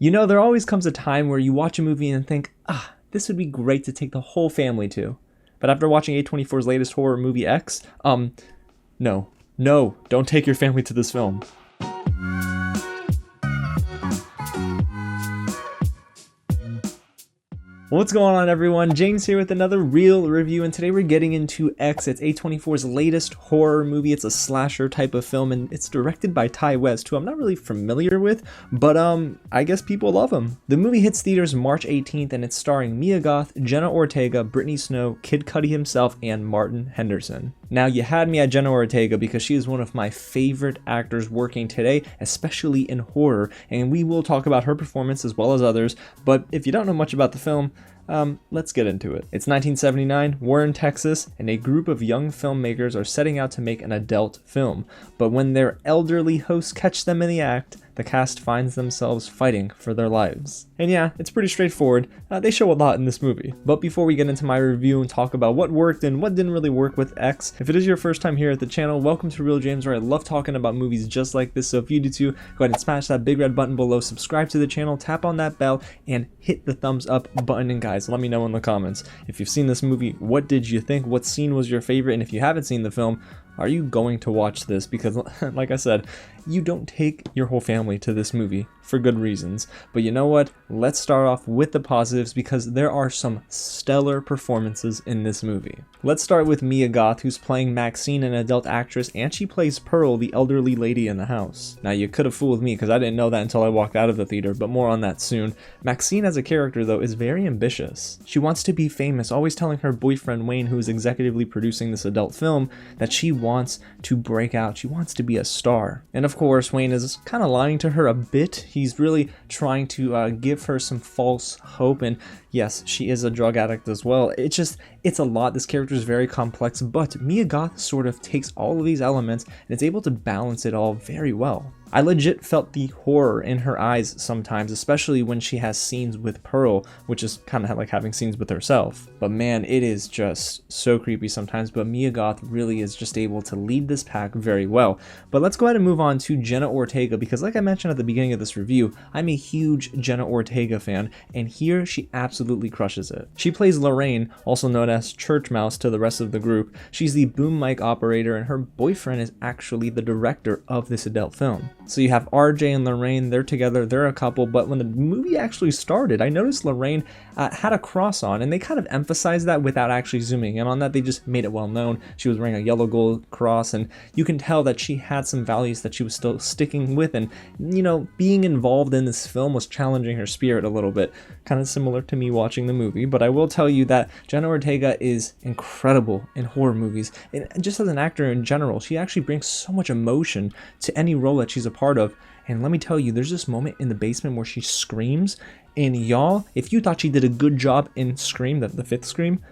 You know, there always comes a time where you watch a movie and think, this would be great to take the whole family to. But after watching A24's latest horror movie X, no, don't take your family to this film. What's going on, everyone? James here with another real review, and today we're getting into X. It's A24's latest horror movie. It's a slasher type of film, and it's directed by Ty West, who I'm not really familiar with, but I guess people love him. The movie hits theaters March 18th, and it's starring Mia Goth, Jenna Ortega, Brittany Snow, Kid Cudi himself, and Martin Henderson. Now, you had me at Jenna Ortega because she is one of my favorite actors working today, especially in horror, and we will talk about her performance as well as others, but if you don't know much about the film, let's get into it. It's 1979, we're in Texas, and a group of young filmmakers are setting out to make an adult film. But when their elderly hosts catch them in the act, the cast finds themselves fighting for their lives. And yeah, it's pretty straightforward. They show a lot in this movie. But before we get into my review and talk about what worked and what didn't really work with X, if it is your first time here at the channel, welcome to Real James, where I love talking about movies just like this. So if you do too, go ahead and smash that big red button below, subscribe to the channel, tap on that bell, and hit the thumbs up button. And guys, let me know in the comments, if you've seen this movie, what did you think? What scene was your favorite? And if you haven't seen the film, are you going to watch this? Because like I said, you don't take your whole family to this movie for good reasons. But you know what? Let's start off with the positives, because there are some stellar performances in this movie. Let's start with Mia Goth, who's playing Maxine, an adult actress, and she plays Pearl, the elderly lady in the house. Now, you could have fooled me because I didn't know that until I walked out of the theater, but more on that soon. Maxine as a character, though, is very ambitious. She wants to be famous, always telling her boyfriend Wayne, who is executively producing this adult film, that she wants to break out. She wants to be a star. And of course, Wayne is kind of lying to her a bit. He's really trying to give her some false hope, and yes, she is a drug addict as well. It's a lot. This character is very complex, but Mia Goth sort of takes all of these elements and is able to balance it all very well. I legit felt the horror in her eyes sometimes, especially when she has scenes with Pearl, which is kind of like having scenes with herself. But man, it is just so creepy sometimes, but Mia Goth really is just able to lead this pack very well. But let's go ahead and move on to Jenna Ortega, because like I mentioned at the beginning of this review, I'm a huge Jenna Ortega fan, and here she absolutely crushes it. She plays Lorraine, also known as Church Mouse to the rest of the group. She's the boom mic operator, and her boyfriend is actually the director of this adult film. So you have RJ and Lorraine, they're together, they're a couple, but when the movie actually started, I noticed Lorraine had a cross on, and they kind of emphasized that without actually zooming in on that. They just made it well known. She was wearing a yellow gold cross, and you can tell that she had some values that she was still sticking with, and you know, being involved in this film was challenging her spirit a little bit, kind of similar to me watching the movie. But I will tell you that Jenna Ortega is incredible in horror movies, and just as an actor in general, she actually brings so much emotion to any role that she's a part of. And let me tell you, there's this moment in the basement where she screams, and y'all, if you thought she did a good job in Scream, the fifth Scream,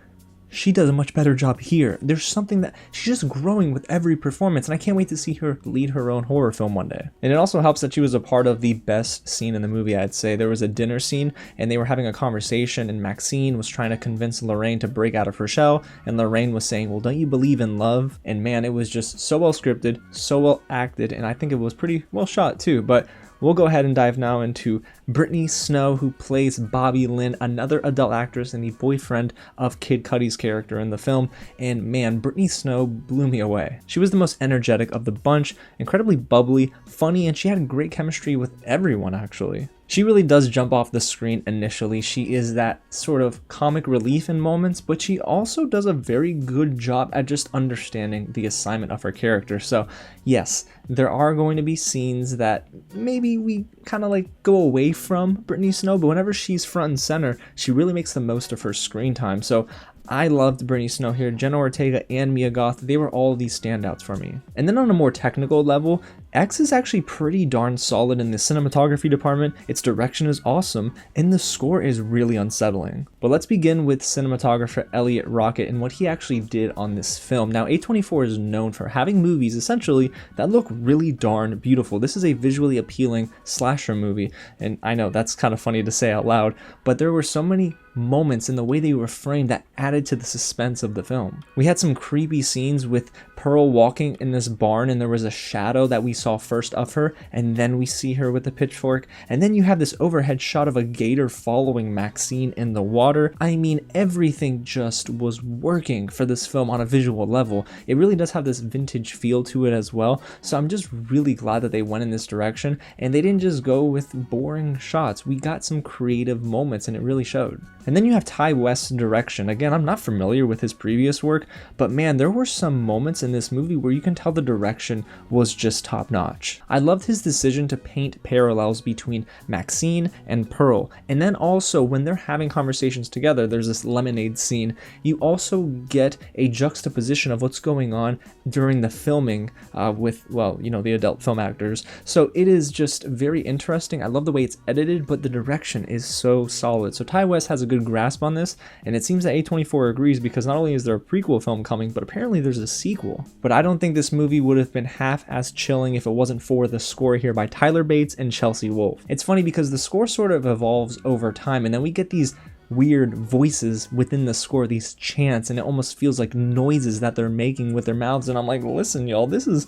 she does a much better job here. There's something that she's just growing with every performance, and I can't wait to see her lead her own horror film one day. And it also helps that she was a part of the best scene in the movie, I'd say. There was a dinner scene, and they were having a conversation, and Maxine was trying to convince Lorraine to break out of her shell, and Lorraine was saying, well, don't you believe in love? And man, it was just so well scripted, so well acted, and I think it was pretty well shot too. But we'll go ahead and dive now into Brittany Snow, who plays Bobby Lynn, another adult actress and the boyfriend of Kid Cudi's character in the film. And man, Brittany Snow blew me away. She was the most energetic of the bunch, incredibly bubbly, funny, and she had great chemistry with everyone actually. She really does jump off the screen initially. She is that sort of comic relief in moments, but she also does a very good job at just understanding the assignment of her character. So yes, there are going to be scenes that maybe we kind of like go away from Brittany Snow, but whenever she's front and center, she really makes the most of her screen time. So I loved Brittany Snow here. Jenna Ortega and Mia Goth, they were all these standouts for me. And then on a more technical level, X is actually pretty darn solid in the cinematography department. Its direction is awesome, and the score is really unsettling. But let's begin with cinematographer Elliot Rocket and what he actually did on this film. Now, A24 is known for having movies, essentially, that look really darn beautiful. This is a visually appealing slasher movie, and I know that's kind of funny to say out loud, but there were so many moments in the way they were framed that added to the suspense of the film. We had some creepy scenes with Pearl walking in this barn and there was a shadow that we saw first of her, and then we see her with the pitchfork, and then you have this overhead shot of a gator following Maxine in the water. I mean, everything just was working for this film on a visual level. It really does have this vintage feel to it as well, so I'm just really glad that they went in this direction and they didn't just go with boring shots. We got some creative moments and it really showed. And then you have Ty West's direction. Again, I'm not familiar with his previous work, but man, there were some moments in this movie where you can tell the direction was just top notch. I loved his decision to paint parallels between Maxine and Pearl, and then also when they're having conversations together, there's this lemonade scene. You also get a juxtaposition of what's going on during the filming with, well, you know, the adult film actors. So it is just very interesting. I love the way it's edited, but the direction is so solid. So Ty West has a good grasp on this, and it seems that A24 agrees, because not only is there a prequel film coming, but apparently there's a sequel. But I don't think this movie would have been half as chilling if it wasn't for the score here by Tyler Bates and Chelsea Wolfe. It's funny because the score sort of evolves over time, and then we get these weird voices within the score, these chants, and it almost feels like noises that they're making with their mouths, and I'm like, listen y'all, this is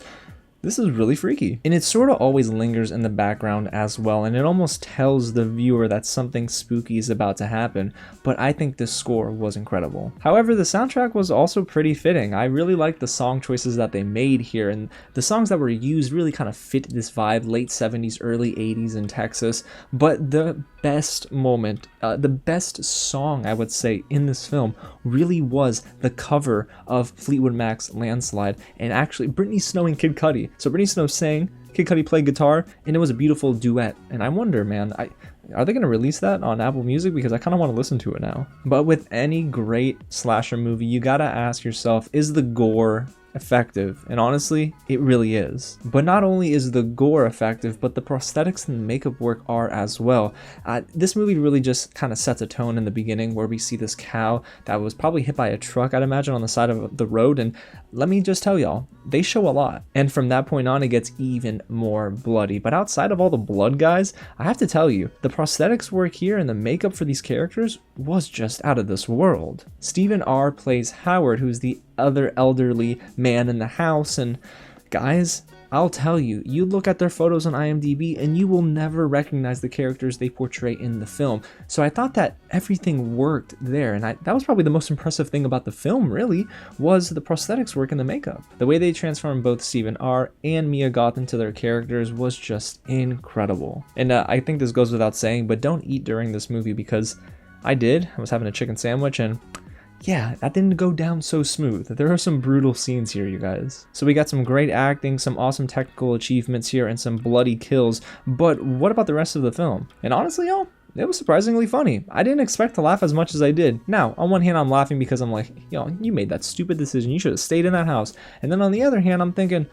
really freaky. And it sort of always lingers in the background as well, and it almost tells the viewer that something spooky is about to happen, but I think this score was incredible. However, the soundtrack was also pretty fitting. I really liked the song choices that they made here, and the songs that were used really kind of fit this vibe, late 70s, early 80s in Texas. But the best moment, the best song I would say in this film really was the cover of Fleetwood Mac's Landslide, and actually Brittany Snow and Kid Cudi. So Brittany Snow sang, Kid Cudi played guitar, and it was a beautiful duet. And I wonder, man, are they going to release that on Apple Music? Because I kind of want to listen to it now. But with any great slasher movie, you gotta ask yourself, is the gore effective? And honestly, it really is. But not only is the gore effective, but the prosthetics and the makeup work are as well. This movie really just kind of sets a tone in the beginning, where we see this cow that was probably hit by a truck, I'd imagine, on the side of the road, and let me just tell y'all, they show a lot. And from that point on, it gets even more bloody. But outside of all the blood, guys, I have to tell you, the prosthetics work here and the makeup for these characters was just out of this world. Stephen R. plays Howard, who's the other elderly man in the house, and guys, I'll tell you, you look at their photos on IMDb and you will never recognize the characters they portray in the film. So I thought that everything worked there, and that was probably the most impressive thing about the film, really, was the prosthetics work and the makeup. The way they transformed both Stephen R. and Mia Goth into their characters was just incredible. And I think this goes without saying, but don't eat during this movie, because I did. I was having a chicken sandwich, and yeah, that didn't go down so smooth. There are some brutal scenes here, you guys. So we got some great acting, some awesome technical achievements here, and some bloody kills. But what about the rest of the film? And honestly, y'all, it was surprisingly funny. I didn't expect to laugh as much as I did. Now, on one hand, I'm laughing because I'm like, yo, you made that stupid decision. You should have stayed in that house. And then on the other hand, I'm thinking,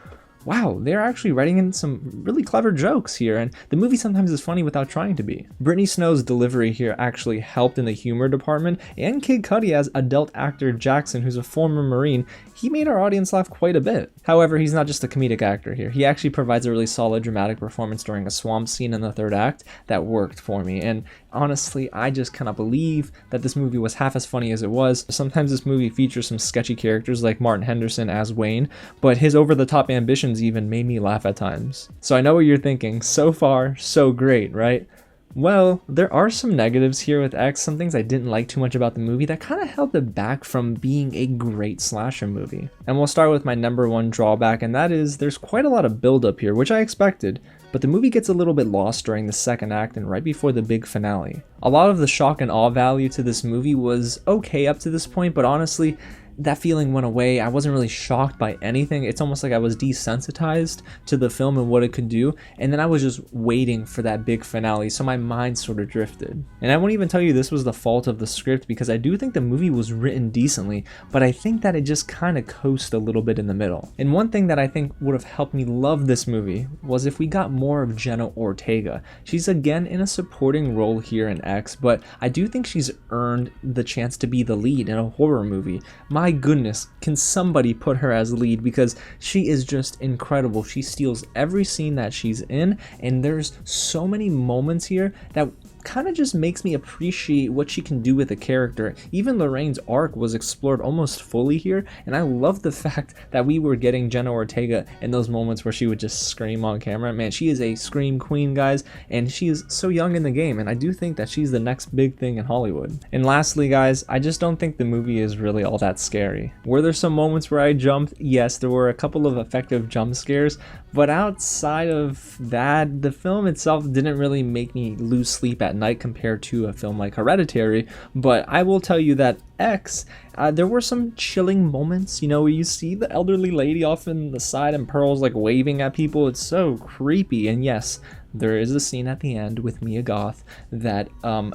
wow, they're actually writing in some really clever jokes here, and the movie sometimes is funny without trying to be. Brittany Snow's delivery here actually helped in the humor department, and Kid Cudi as adult actor Jackson, who's a former Marine, he made our audience laugh quite a bit. However, he's not just a comedic actor here. He actually provides a really solid dramatic performance during a swamp scene in the third act that worked for me, and honestly, I just cannot believe that this movie was half as funny as it was. Sometimes this movie features some sketchy characters like Martin Henderson as Wayne, but his over-the-top ambitions even made me laugh at times. So I know what you're thinking, so far, so great, right? Well, there are some negatives here with X, some things I didn't like too much about the movie that kind of held it back from being a great slasher movie. And we'll start with my number one drawback, and that is there's quite a lot of build-up here, which I expected, but the movie gets a little bit lost during the second act and right before the big finale. A lot of the shock and awe value to this movie was okay up to this point, but honestly, that feeling went away. I wasn't really shocked by anything. It's almost like I was desensitized to the film and what it could do, and then I was just waiting for that big finale, so my mind sort of drifted. And I won't even tell you this was the fault of the script, because I do think the movie was written decently, but I think that it just kind of coasted a little bit in the middle. And one thing that I think would have helped me love this movie was if we got more of Jenna Ortega. She's again in a supporting role here in X, but I do think she's earned the chance to be the lead in a horror movie. My goodness, can somebody put her as lead, because she is just incredible. She steals every scene that she's in, and there's so many moments here that kind of just makes me appreciate what she can do with a character. Even Lorraine's arc was explored almost fully here, and I love the fact that we were getting Jenna Ortega in those moments where she would just scream on camera. Man, she is a scream queen, guys, and she is so young in the game, and I do think that she's the next big thing in Hollywood. And lastly, guys, I just don't think the movie is really all that scary. Were there some moments where I jumped? Yes, there were a couple of effective jump scares, but outside of that, the film itself didn't really make me lose sleep at night compared to a film like Hereditary. But I will tell you that X, there were some chilling moments, you know, where you see the elderly lady off in the side and Pearl's like waving at people. It's so creepy. And yes, there is a scene at the end with Mia Goth that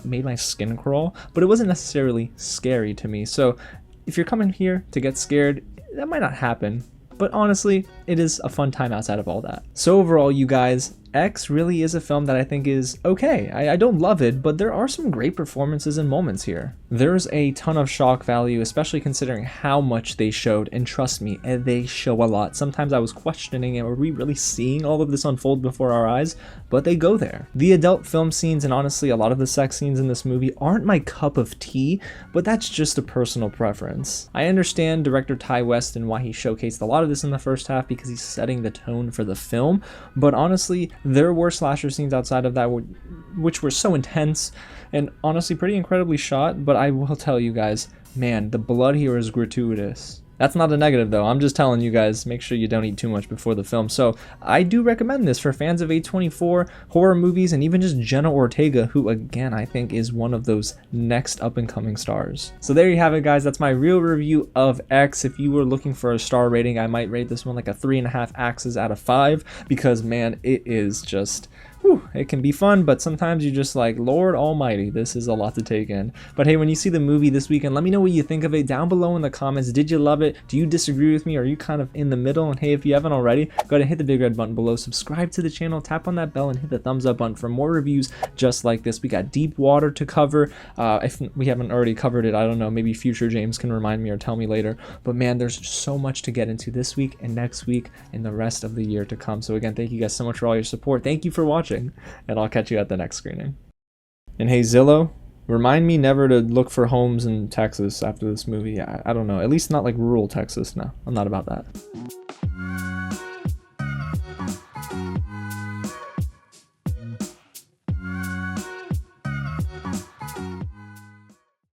made my skin crawl, but it wasn't necessarily scary to me. So if you're coming here to get scared, that might not happen. But honestly, it is a fun time outside of all that. So overall, you guys, X really is a film that I think is okay. I don't love it, but there are some great performances and moments here. There's a ton of shock value, especially considering how much they showed, and trust me, they show a lot. Sometimes I was questioning, are we really seeing all of this unfold before our eyes? But they go there. The adult film scenes and honestly a lot of the sex scenes in this movie aren't my cup of tea, but that's just a personal preference. I understand director Ty West and why he showcased a lot of this in the first half because he's setting the tone for the film, but honestly, there were slasher scenes outside of that which were so intense and honestly pretty incredibly shot, but I will tell you guys, man, the blood here is gratuitous. That's not a negative though, I'm just telling you guys, make sure you don't eat too much before the film. So I do recommend this for fans of A24, horror movies, and even just Jenna Ortega, who again I think is one of those next up and coming stars. So there you have it, guys, that's my real review of X. If you were looking for a star rating, I might rate this one like a 3.5 axes out of 5 because man, it is just, whew, it can be fun, but sometimes you're just like, Lord almighty, this is a lot to take in. But hey, when you see the movie this weekend, let me know what you think of it down below in the comments. Did you love it? Do you disagree with me? Are you kind of in the middle? And hey, if you haven't already, go ahead and hit the big red button below, subscribe to the channel, tap on that bell, and hit the thumbs up button for more reviews just like this. We got Deep Water to cover. If we haven't already covered it, I don't know, maybe future James can remind me or tell me later. But man, there's so much to get into this week and next week and the rest of the year to come. So again, thank you guys so much for all your support. Thank you for watching, and I'll catch you at the next screening. And hey, Zillow, remind me never to look for homes in Texas after this movie. I don't know, at least not like rural Texas. No, I'm not about that.